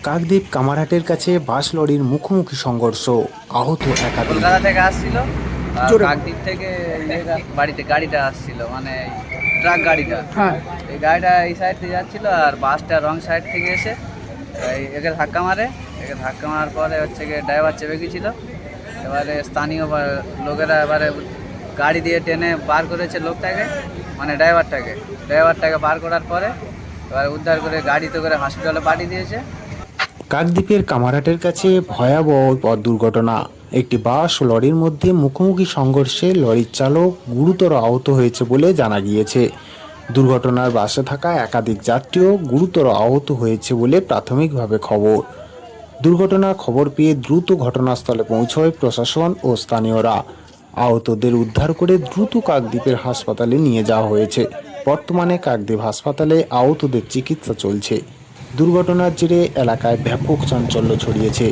কাকদ্বীপ কামারহাটের কাছে বাস লরির মুখোমুখি সংঘর্ষ, আহত একাধিক। কলকাতা থেকে আসছিল আর জোরে কাকদ্বীপ থেকে বাড়িতে গাড়িটা আসছিল, মানে ট্রাক গাড়িটা। হ্যাঁ। এই গাড়িটা এই সাইড থেকে যাচ্ছিল আর বাসটা রং সাইড থেকে এসে একে ধাক্কা মারে। একে ধাক্কা মারার পরে হচ্ছে গিয়ে ড্রাইভার চেপে গেছিলো। এবারে স্থানীয় লোকেরা এবারে গাড়ি দিয়ে টেনে বার করেছে লোকটাকে, মানে ড্রাইভারটাকে বার করার পরে এবার উদ্ধার করে গাড়িতে করে হসপিটালে পাঠিয়ে দিয়েছে। কাকদ্বীপের কামারহাটের কাছে ভয়াবহ পথ দুর্ঘটনা। একটি বাস ও লরির মধ্যে মুখোমুখি সংঘর্ষে লরির চালক গুরুতর আহত হয়েছে বলে জানা গিয়েছে। দুর্ঘটনার বাসে থাকা একাধিক যাত্রীও গুরুতর আহত হয়েছে বলে প্রাথমিকভাবে খবর। দুর্ঘটনার খবর পেয়ে দ্রুত ঘটনাস্থলে পৌঁছয় প্রশাসন ও স্থানীয়রা। আহতদের উদ্ধার করে দ্রুত কাকদ্বীপের হাসপাতালে নিয়ে যাওয়া হয়েছে। বর্তমানে কাকদ্বীপ হাসপাতালে আহতদের চিকিৎসা চলছে। দুর্ঘটনার জেরে এলাকায় ব্যাপক চাঞ্চল্য ছড়িয়েছে।